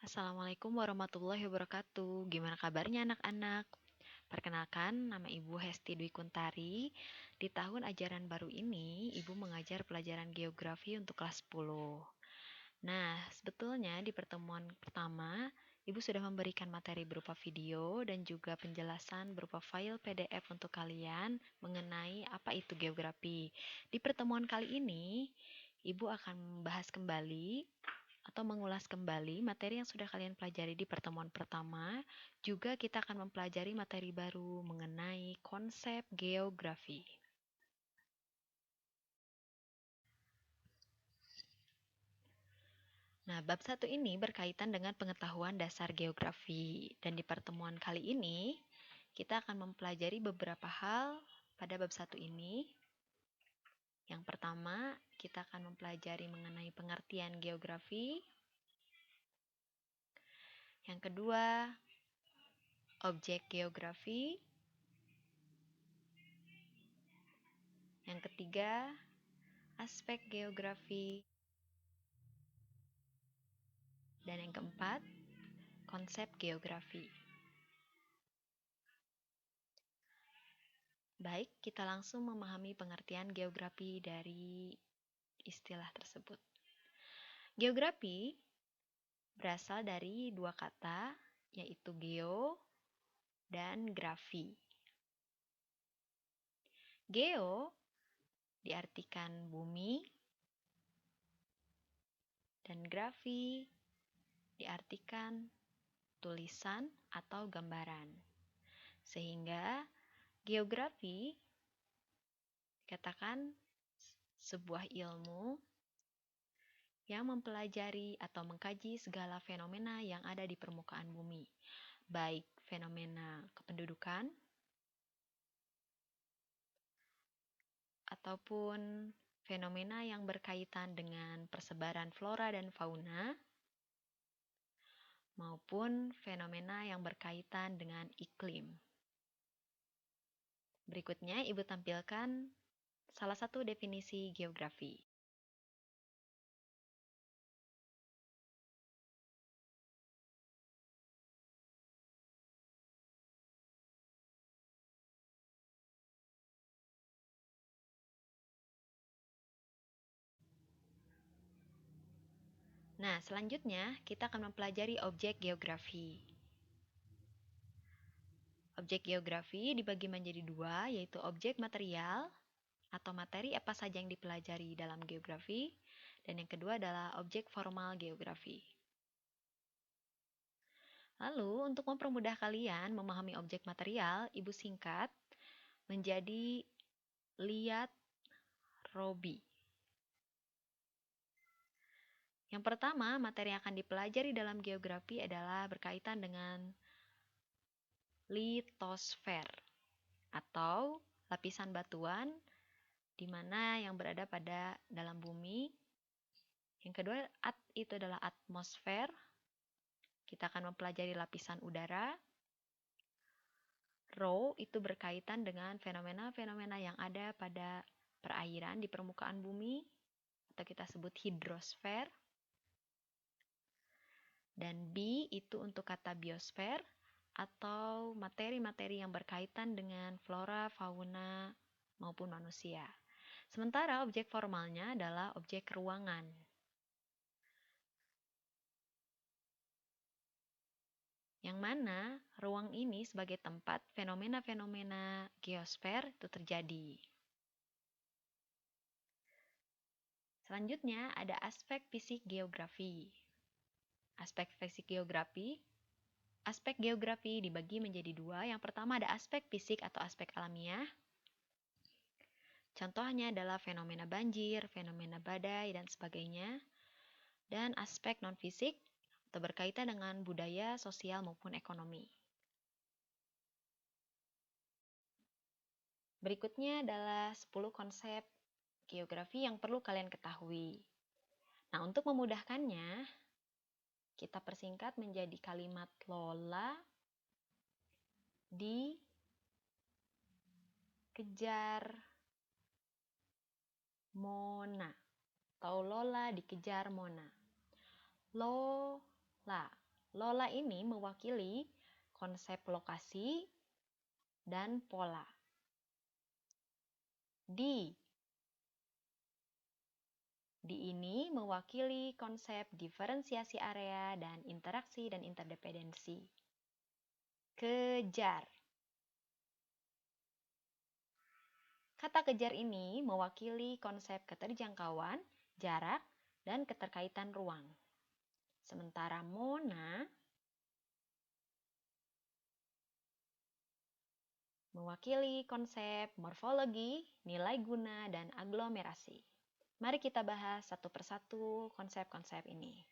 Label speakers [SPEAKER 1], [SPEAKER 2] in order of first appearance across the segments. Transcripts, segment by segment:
[SPEAKER 1] Assalamualaikum warahmatullahi wabarakatuh. Gimana kabarnya anak-anak? Perkenalkan, nama Ibu Hesti Dwi Kuntari. Di tahun ajaran baru ini, Ibu mengajar pelajaran geografi untuk kelas 10. Nah, sebetulnya di pertemuan pertama, Ibu sudah memberikan materi berupa video dan juga penjelasan berupa file PDF untuk kalian mengenai apa itu geografi. Di pertemuan kali ini, Ibu akan membahas kembali atau mengulas kembali materi yang sudah kalian pelajari di pertemuan pertama. Juga kita akan mempelajari materi baru mengenai konsep geografi. Nah, bab 1 ini berkaitan dengan pengetahuan dasar geografi. Dan di pertemuan kali ini, kita akan mempelajari beberapa hal pada bab 1 ini. Yang pertama, kita akan mempelajari mengenai pengertian geografi. Yang kedua, objek geografi. Yang ketiga, aspek geografi. Dan yang keempat, konsep geografi. Baik, kita langsung memahami pengertian geografi dari istilah tersebut. Geografi berasal dari dua kata, yaitu geo dan grafi. Geo diartikan bumi, dan grafi diartikan tulisan atau gambaran. Sehingga geografi dikatakan sebuah ilmu yang mempelajari atau mengkaji segala fenomena yang ada di permukaan bumi, baik fenomena kependudukan ataupun fenomena yang berkaitan dengan persebaran flora dan fauna, maupun fenomena yang berkaitan dengan iklim. Berikutnya, Ibu tampilkan salah satu definisi geografi. Nah, selanjutnya kita akan mempelajari objek geografi. Objek geografi dibagi menjadi dua, yaitu objek material atau materi apa saja yang dipelajari dalam geografi, dan yang kedua adalah objek formal geografi. Lalu, untuk mempermudah kalian memahami objek material, Ibu singkat menjadi lihat Robi. Yang pertama, materi yang akan dipelajari dalam geografi adalah berkaitan dengan litosfer atau lapisan batuan di mana yang berada pada dalam bumi. Yang kedua, itu adalah atmosfer. Kita akan mempelajari lapisan udara. Rho itu berkaitan dengan fenomena-fenomena yang ada pada perairan di permukaan bumi, atau kita sebut hidrosfer. Dan B itu untuk kata biosfer, atau materi-materi yang berkaitan dengan flora, fauna, maupun manusia. Sementara objek formalnya adalah objek ruangan. Yang mana ruang ini sebagai tempat fenomena-fenomena geosfer itu terjadi. Selanjutnya ada aspek fisik geografi. Aspek geografi dibagi menjadi dua. Yang pertama ada aspek fisik atau aspek alamiah. Contohnya adalah fenomena banjir, fenomena badai, dan sebagainya. Dan aspek non-fisik atau berkaitan dengan budaya, sosial, maupun ekonomi. Berikutnya adalah 10 konsep geografi yang perlu kalian ketahui. Nah, untuk memudahkannya, kita persingkat menjadi kalimat Lola dikejar Mona, atau Lola dikejar Mona. Lola Lola ini mewakili konsep lokasi dan pola. D ini mewakili konsep diferensiasi area dan interaksi dan interdependensi. Kejar. Kata kejar ini mewakili konsep keterjangkauan, jarak, dan keterkaitan ruang. Sementara Mona mewakili konsep morfologi, nilai guna, dan aglomerasi. Mari kita bahas satu persatu konsep-konsep ini.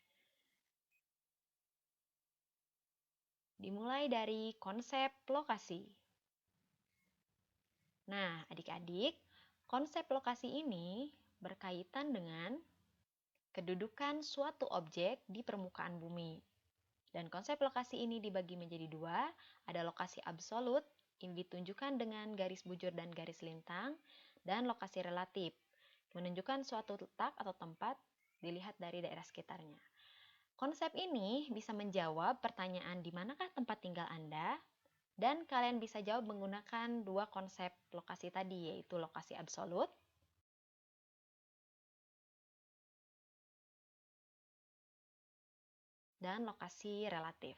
[SPEAKER 1] Dimulai dari konsep lokasi. Nah, adik-adik, konsep lokasi ini berkaitan dengan kedudukan suatu objek di permukaan bumi. Dan konsep lokasi ini dibagi menjadi dua, ada lokasi absolut, ini ditunjukkan dengan garis bujur dan garis lintang, dan lokasi relatif, menunjukkan suatu letak atau tempat dilihat dari daerah sekitarnya. Konsep ini bisa menjawab pertanyaan di manakah tempat tinggal Anda, dan kalian bisa jawab menggunakan dua konsep lokasi tadi, yaitu lokasi absolut dan lokasi relatif.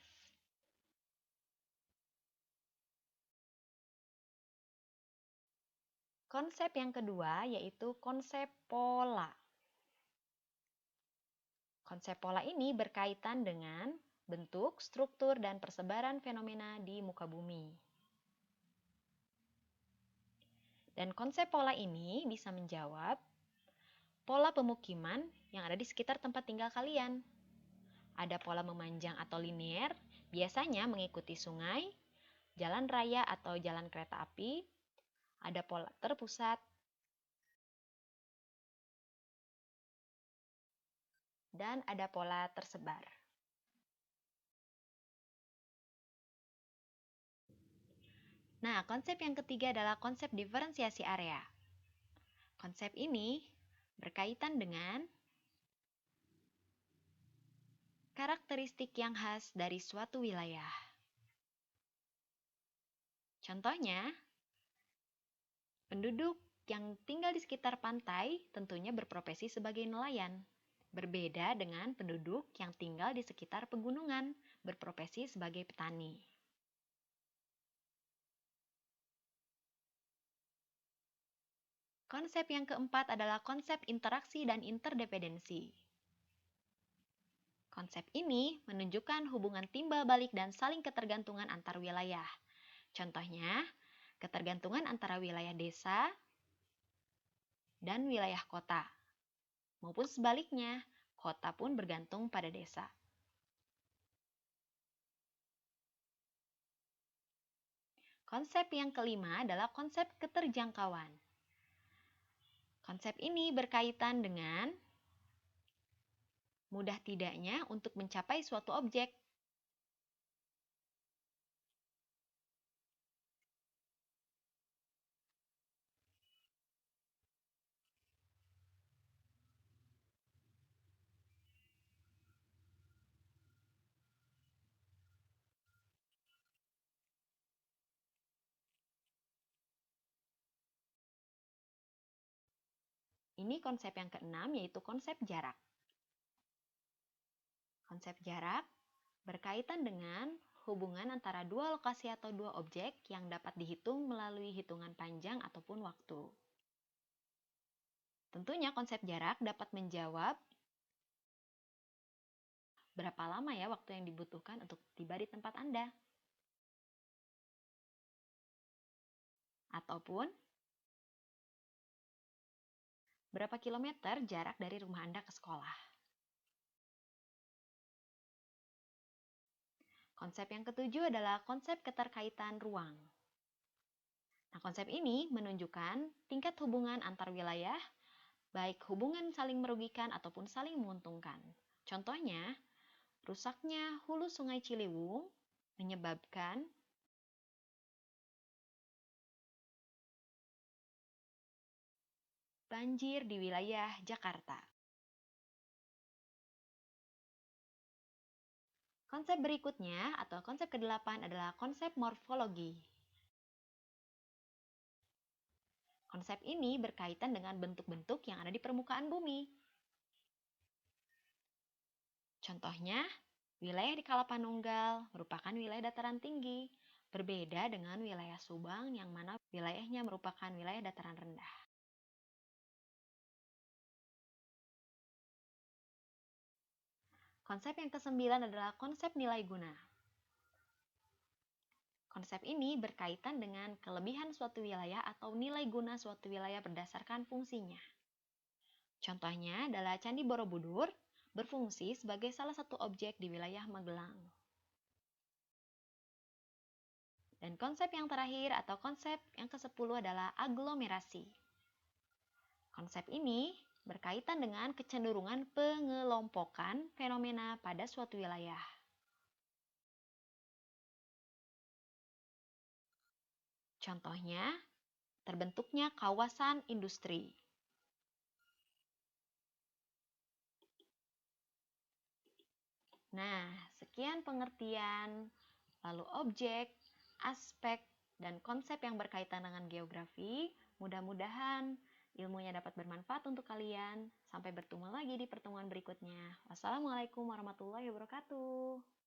[SPEAKER 1] Konsep yang kedua yaitu konsep pola. Konsep pola ini berkaitan dengan bentuk, struktur, dan persebaran fenomena di muka bumi. Dan konsep pola ini bisa menjawab pola pemukiman yang ada di sekitar tempat tinggal kalian. Ada pola memanjang atau linear, biasanya mengikuti sungai, jalan raya atau jalan kereta api. Ada pola terpusat, dan ada pola tersebar. Nah, konsep yang ketiga adalah konsep diferensiasi area. Konsep ini berkaitan dengan karakteristik yang khas dari suatu wilayah. Contohnya, penduduk yang tinggal di sekitar pantai tentunya berprofesi sebagai nelayan. Berbeda dengan penduduk yang tinggal di sekitar pegunungan, berprofesi sebagai petani. Konsep yang keempat adalah konsep interaksi dan interdependensi. Konsep ini menunjukkan hubungan timbal balik dan saling ketergantungan antar wilayah. Contohnya, ketergantungan antara wilayah desa dan wilayah kota, maupun sebaliknya, kota pun bergantung pada desa. Konsep yang kelima adalah konsep keterjangkauan. Konsep ini berkaitan dengan mudah tidaknya untuk mencapai suatu objek. Ini konsep yang keenam, yaitu konsep jarak. Konsep jarak berkaitan dengan hubungan antara dua lokasi atau dua objek yang dapat dihitung melalui hitungan panjang ataupun waktu. Tentunya konsep jarak dapat menjawab berapa lama ya waktu yang dibutuhkan untuk tiba di tempat Anda. Ataupun berapa kilometer jarak dari rumah Anda ke sekolah. Konsep yang ketujuh adalah konsep keterkaitan ruang. Nah, konsep ini menunjukkan tingkat hubungan antar wilayah, baik hubungan saling merugikan ataupun saling menguntungkan. Contohnya, rusaknya hulu Sungai Ciliwung menyebabkan banjir di wilayah Jakarta. Konsep berikutnya atau konsep ke-8 adalah konsep morfologi. Konsep ini berkaitan dengan bentuk-bentuk yang ada di permukaan bumi. Contohnya, wilayah di Kalapanunggal merupakan wilayah dataran tinggi, berbeda dengan wilayah Subang yang mana wilayahnya merupakan wilayah dataran rendah. Konsep yang ke-9 adalah konsep nilai guna. Konsep ini berkaitan dengan kelebihan suatu wilayah atau nilai guna suatu wilayah berdasarkan fungsinya. Contohnya adalah Candi Borobudur berfungsi sebagai salah satu objek di wilayah Magelang. Dan konsep yang terakhir atau konsep yang ke-10 adalah aglomerasi. Konsep ini berkaitan dengan kecenderungan pengelompokan fenomena pada suatu wilayah. Contohnya, terbentuknya kawasan industri. Nah, sekian pengertian, lalu objek, aspek, dan konsep yang berkaitan dengan geografi. Mudah-mudahan ilmunya dapat bermanfaat untuk kalian. Sampai bertemu lagi di pertemuan berikutnya. Wassalamualaikum warahmatullahi wabarakatuh.